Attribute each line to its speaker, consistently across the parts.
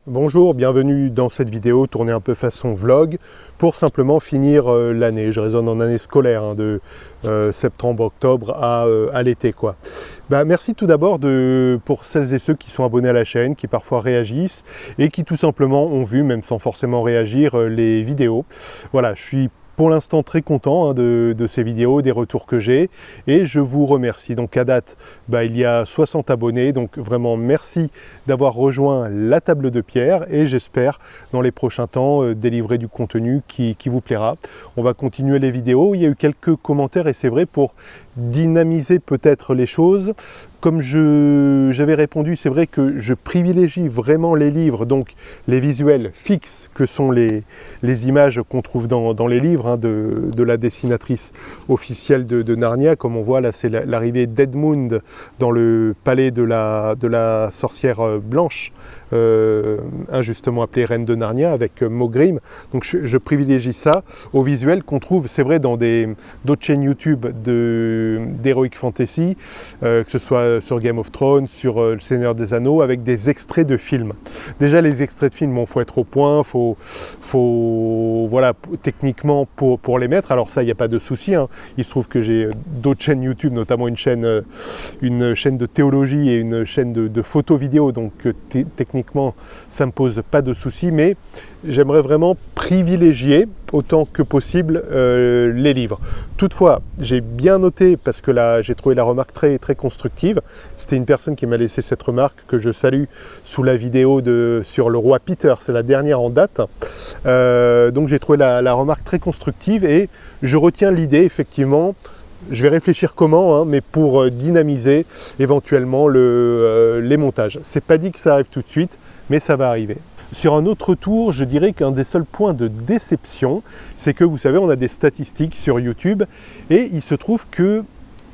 Speaker 1: Bonjour, bienvenue dans cette vidéo tournée un peu façon vlog pour simplement finir l'année. Je raisonne en année scolaire de septembre-octobre à l'été quoi. Merci tout d'abord pour celles et ceux qui sont abonnés à la chaîne, qui parfois réagissent et qui tout simplement ont vu, même sans forcément réagir, les vidéos. Voilà, je suis pour l'instant très content de ces vidéos, des retours que j'ai et je vous remercie. Donc à date, il y a 60 abonnés, donc vraiment merci d'avoir rejoint la table de pierre et j'espère dans les prochains temps délivrer du contenu qui vous plaira. On va continuer les vidéos, il y a eu quelques commentaires et c'est vrai pour dynamiser peut-être les choses. Comme j'avais répondu, c'est vrai que je privilégie vraiment les livres, donc les visuels fixes que sont les images qu'on trouve dans les livres de la dessinatrice officielle de Narnia. Comme on voit là, c'est l'arrivée d'Edmund dans le palais de la sorcière blanche, injustement appelée reine de Narnia, avec Maugrim. Donc je privilégie ça au visuel qu'on trouve, c'est vrai, dans d'autres chaînes YouTube d'Heroic Fantasy, que ce soit sur Game of Thrones, sur Le Seigneur des Anneaux, avec des extraits de films. Déjà les extraits de films, il faut être au point, voilà, techniquement pour les mettre. Alors ça, il n'y a pas de souci. Il se trouve que j'ai d'autres chaînes YouTube, notamment une chaîne de théologie et une chaîne de photos vidéo, donc techniquement ça ne me pose pas de souci, mais j'aimerais vraiment privilégier autant que possible les livres. Toutefois, j'ai bien noté, parce que là j'ai trouvé la remarque très, très constructive, c'était une personne qui m'a laissé cette remarque que je salue sous la vidéo sur le roi Peter, c'est la dernière en date. Donc j'ai trouvé la remarque très constructive et je retiens l'idée effectivement. Je vais réfléchir comment, mais pour dynamiser éventuellement les montages. C'est pas dit que ça arrive tout de suite, mais ça va arriver. Sur un autre tour, je dirais qu'un des seuls points de déception, c'est que vous savez, on a des statistiques sur YouTube et il se trouve que,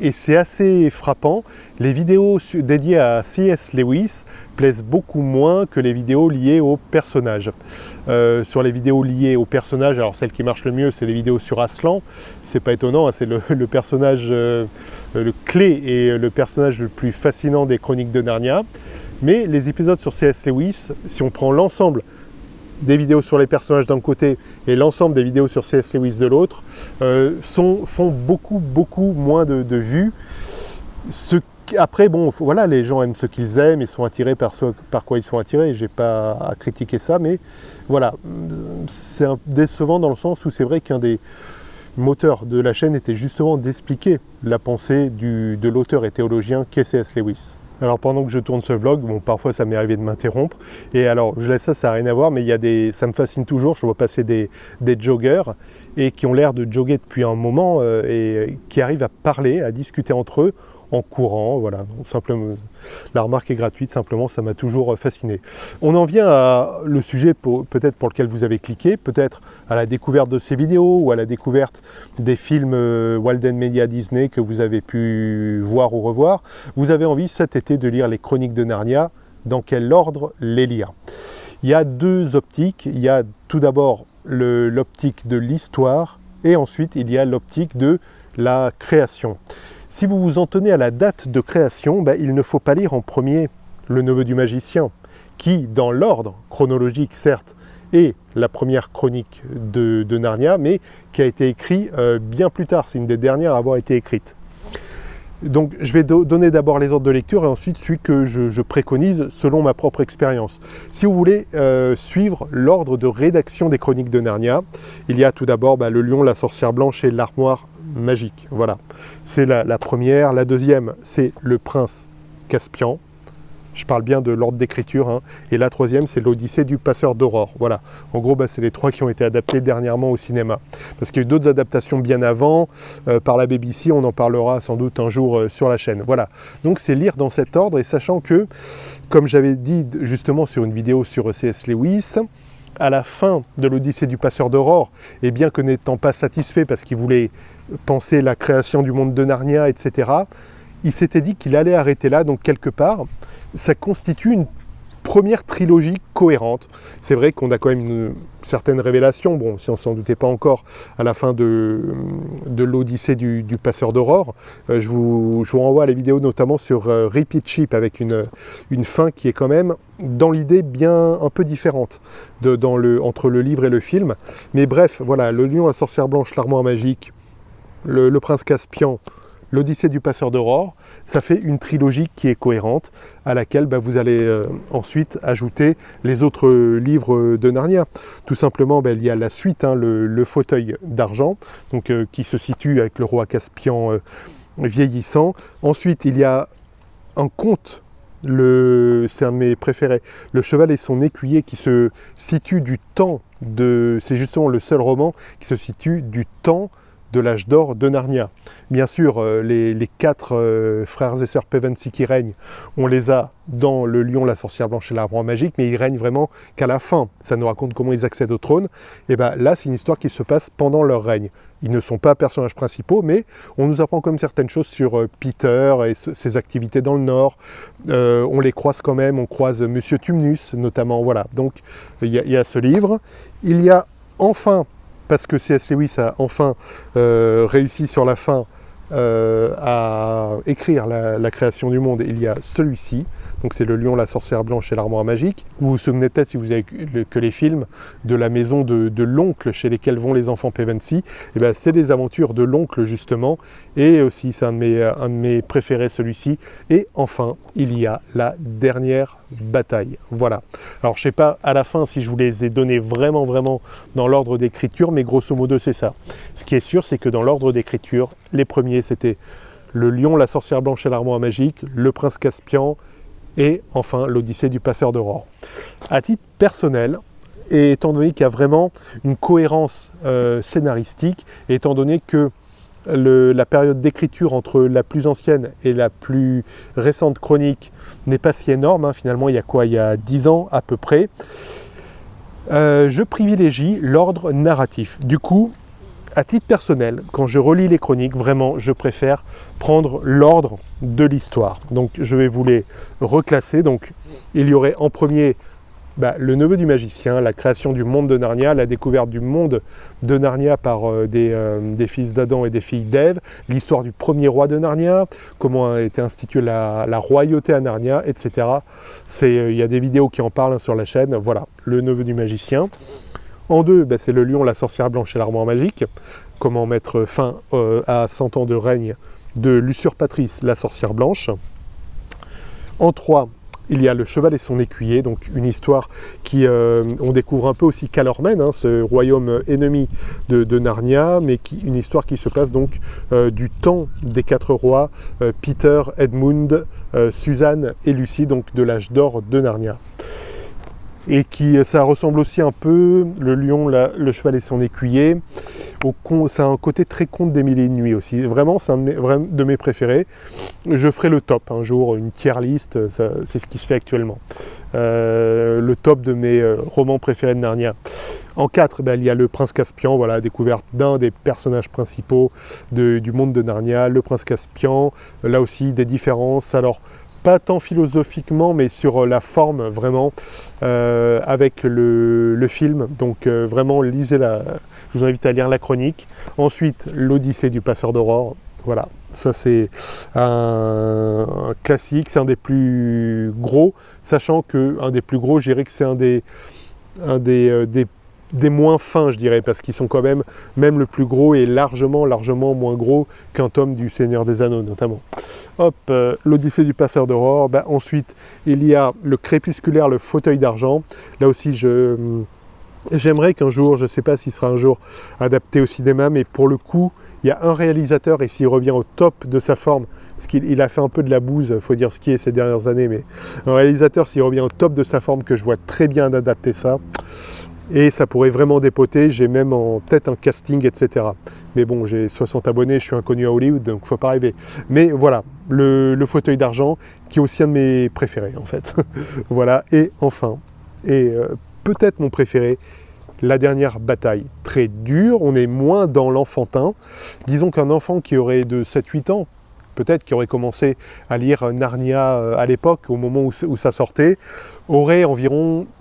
Speaker 1: et c'est assez frappant, les vidéos dédiées à C.S. Lewis plaisent beaucoup moins que les vidéos liées aux personnages. Sur les vidéos liées aux personnages, alors celle qui marche le mieux, c'est les vidéos sur Aslan. C'est pas étonnant, c'est le personnage le clé et le personnage le plus fascinant des Chroniques de Narnia. Mais les épisodes sur C.S. Lewis, si on prend l'ensemble des vidéos sur les personnages d'un côté et l'ensemble des vidéos sur C.S. Lewis de l'autre, font beaucoup moins de vues. Après, bon, voilà, les gens aiment ce qu'ils aiment et sont attirés par quoi ils sont attirés. J'ai pas à critiquer ça, mais voilà, c'est décevant dans le sens où c'est vrai qu'un des moteurs de la chaîne était justement d'expliquer la pensée de l'auteur et théologien qu'est C.S. Lewis. Alors pendant que je tourne ce vlog, bon, parfois ça m'est arrivé de m'interrompre, et alors je laisse ça n'a rien à voir, mais ça me fascine toujours, je vois passer des joggers, et qui ont l'air de jogger depuis un moment, et qui arrivent à parler, à discuter entre eux, en courant, voilà. Donc, simplement, la remarque est gratuite, simplement ça m'a toujours fasciné. On en vient à le sujet peut-être pour lequel vous avez cliqué, peut-être à la découverte de ces vidéos ou à la découverte des films Walden Media Disney que vous avez pu voir ou revoir. Vous avez envie cet été de lire les Chroniques de Narnia. Dans quel ordre les lire? Il y a deux optiques. Il y a tout d'abord l'optique de l'histoire et ensuite il y a l'optique de la création. Si vous vous en tenez à la date de création, il ne faut pas lire en premier Le Neveu du Magicien, qui, dans l'ordre chronologique, certes, est la première chronique de Narnia, mais qui a été écrit bien plus tard. C'est une des dernières à avoir été écrite. Donc je vais donner d'abord les ordres de lecture et ensuite celui que je préconise selon ma propre expérience. Si vous voulez suivre l'ordre de rédaction des Chroniques de Narnia, il y a tout d'abord le lion, la sorcière blanche et l'armoire magique. Voilà, c'est la première. La deuxième, c'est le prince Caspian. Je parle bien de l'ordre d'écriture. Et la troisième, c'est l'Odyssée du passeur d'aurore. Voilà, en gros, c'est les trois qui ont été adaptés dernièrement au cinéma. Parce qu'il y a eu d'autres adaptations bien avant, par la BBC, on en parlera sans doute un jour sur la chaîne. Voilà, donc c'est lire dans cet ordre, et sachant que, comme j'avais dit justement sur une vidéo sur C.S. Lewis, à la fin de l'Odyssée du passeur d'aurore, et bien que n'étant pas satisfait parce qu'il voulait penser la création du monde de Narnia, etc., il s'était dit qu'il allait arrêter là, donc quelque part, ça constitue une première trilogie cohérente. C'est vrai qu'on a quand même une certaine révélation, bon, si on ne s'en doutait pas encore, à la fin de l'Odyssée du passeur d'aurore. Je vous renvoie à la vidéo notamment sur Repeat Ship, avec une fin qui est quand même, dans l'idée, bien un peu différente entre le livre et le film. Mais bref, voilà, Le Lion, la Sorcière Blanche, L'Armoire Magique, le Prince Caspian, l'Odyssée du passeur d'aurore, ça fait une trilogie qui est cohérente, à laquelle vous allez ensuite ajouter les autres livres de Narnia. Tout simplement, il y a la suite, le fauteuil d'argent, donc qui se situe avec le roi Caspian vieillissant. Ensuite, il y a un conte, c'est un de mes préférés, Le cheval et son écuyer, qui se situe du temps c'est justement le seul roman qui se situe du temps de l'âge d'or de Narnia. Bien sûr, les 4 frères et sœurs Pevensie qui règnent, on les a dans Le Lion, la Sorcière Blanche et l'Arbre Magique, mais ils règnent vraiment qu'à la fin. Ça nous raconte comment ils accèdent au trône. Et là, c'est une histoire qui se passe pendant leur règne. Ils ne sont pas personnages principaux, mais on nous apprend comme certaines choses sur Peter et ses activités dans le Nord. On les croise quand même, on croise Monsieur Tumnus, notamment. Voilà, donc il y a ce livre. Il y a enfin, parce que C.S. Lewis a enfin réussi sur la fin à écrire la création du monde, il y a celui-ci, donc c'est Le Lion, la Sorcière Blanche et l'Armoire Magique. Vous vous souvenez peut-être, si vous avez que les films, de la maison de l'oncle chez lesquels vont les enfants Pevensie. Et c'est les aventures de l'oncle justement, et aussi c'est un de mes préférés, celui-ci. Et enfin, il y a la dernière bataille. Voilà. Alors je sais pas à la fin si je vous les ai donnés vraiment dans l'ordre d'écriture, mais grosso modo c'est ça. Ce qui est sûr, c'est que dans l'ordre d'écriture, les premiers c'était Le Lion, la Sorcière Blanche et l'Armoire Magique, Le Prince Caspian et enfin l'Odyssée du passeur d'aurore. À titre personnel, et étant donné qu'il y a vraiment une cohérence scénaristique, et étant donné que la période d'écriture entre la plus ancienne et la plus récente chronique n'est pas si énorme, finalement il y a 10 ans à peu près, je privilégie l'ordre narratif. Du coup, à titre personnel, quand je relis les chroniques, vraiment je préfère prendre l'ordre de l'histoire. Donc je vais vous les reclasser. Donc il y aurait en premier le neveu du magicien, la création du monde de Narnia, la découverte du monde de Narnia par des fils d'Adam et des filles d'Ève, l'histoire du premier roi de Narnia, comment a été instituée la royauté à Narnia, etc. Il y a des vidéos qui en parlent sur la chaîne. Voilà, le neveu du magicien. En deux, c'est Le Lion, la Sorcière Blanche et l'Armoire Magique, comment mettre fin à 100 ans de règne de l'usurpatrice, la Sorcière Blanche. En trois, il y a Le Cheval et son écuyer, donc une histoire qui, on découvre un peu aussi Calormen, ce royaume ennemi de Narnia, mais une histoire qui se passe donc du temps des 4 rois, Peter, Edmund, Suzanne et Lucie, donc de l'âge d'or de Narnia. Et ça ressemble aussi un peu, Le Lion, le Cheval et son écuyer, c'est un côté très conte des Mille et une nuits aussi. Vraiment, c'est un de mes préférés. Je ferai le top un jour, une tier list, c'est ce qui se fait actuellement. Le top de mes romans préférés de Narnia. En 4, il y a Le Prince Caspian, voilà, découverte d'un des personnages principaux du monde de Narnia, Le Prince Caspian, là aussi des différences. Alors, pas tant philosophiquement, mais sur la forme, vraiment, avec le film. Donc, vraiment, lisez-la. Je vous invite à lire la chronique. Ensuite, l'Odyssée du passeur d'aurore. Voilà, ça c'est un classique, c'est un des plus gros, sachant qu'un des plus gros, je dirais que c'est un des moins fins, je dirais, parce qu'ils sont quand même le plus gros est largement moins gros qu'un tome du Seigneur des Anneaux, notamment. Hop, l'Odyssée du passeur d'aurore. Ensuite, il y a le crépusculaire, le fauteuil d'argent. Là aussi, j'aimerais qu'un jour, je ne sais pas s'il sera un jour adapté au cinéma, mais pour le coup, il y a un réalisateur, et s'il revient au top de sa forme, parce qu'il a fait un peu de la bouse, il faut dire ce qui est ces dernières années, mais un réalisateur, s'il revient au top de sa forme, que je vois très bien adapter ça, et ça pourrait vraiment dépoter. J'ai même en tête un casting, etc. Mais bon, j'ai 60 abonnés, je suis inconnu à Hollywood, donc faut pas rêver. Mais voilà, le fauteuil d'argent, qui est aussi un de mes préférés, en fait. Voilà, et enfin, peut-être mon préféré, La Dernière Bataille. Très dur, on est moins dans l'enfantin. Disons qu'un enfant qui aurait de 7-8 ans, peut-être, qui auraient commencé à lire Narnia à l'époque, au moment où ça sortait,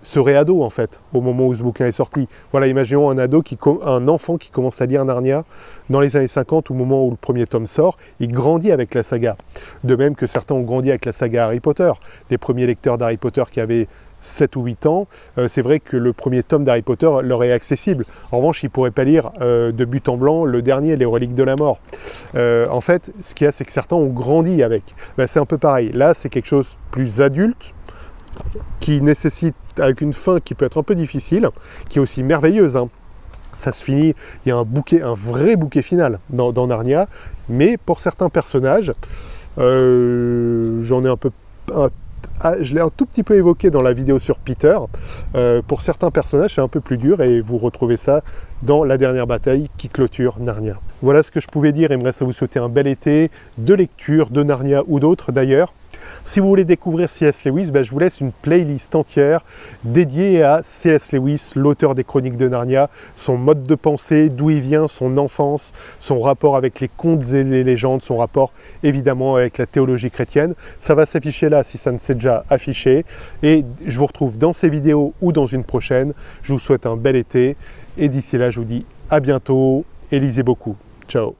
Speaker 1: seraient ados en fait, au moment où ce bouquin est sorti. Voilà, imaginons un enfant qui commence à lire Narnia dans les années 50, au moment où le premier tome sort, il grandit avec la saga. De même que certains ont grandi avec la saga Harry Potter. Les premiers lecteurs d'Harry Potter qui avaient 7 ou 8 ans, c'est vrai que le premier tome d'Harry Potter leur est accessible. En revanche, ils ne pourraient pas lire de but en blanc le dernier, Les Reliques de la Mort. En fait, ce qu'il y a, c'est que certains ont grandi avec. Ben, c'est un peu pareil. Là, c'est quelque chose de plus adulte, qui nécessite, avec une fin qui peut être un peu difficile, qui est aussi merveilleuse, hein. Ça se finit, il y a un vrai bouquet final dans Narnia, mais pour certains personnages, j'en ai je l'ai un tout petit peu évoqué dans la vidéo sur Peter, pour certains personnages c'est un peu plus dur et vous retrouvez ça dans la dernière bataille qui clôture Narnia. Voilà ce que je pouvais dire, il me reste à vous souhaiter un bel été de lecture de Narnia ou d'autres d'ailleurs. Si vous voulez découvrir C.S. Lewis, je vous laisse une playlist entière dédiée à C.S. Lewis, l'auteur des Chroniques de Narnia, son mode de pensée, d'où il vient, son enfance, son rapport avec les contes et les légendes, son rapport évidemment avec la théologie chrétienne. Ça va s'afficher là si ça ne s'est déjà affiché. Et je vous retrouve dans ces vidéos ou dans une prochaine. Je vous souhaite un bel été et d'ici là, je vous dis à bientôt et lisez beaucoup. Ciao.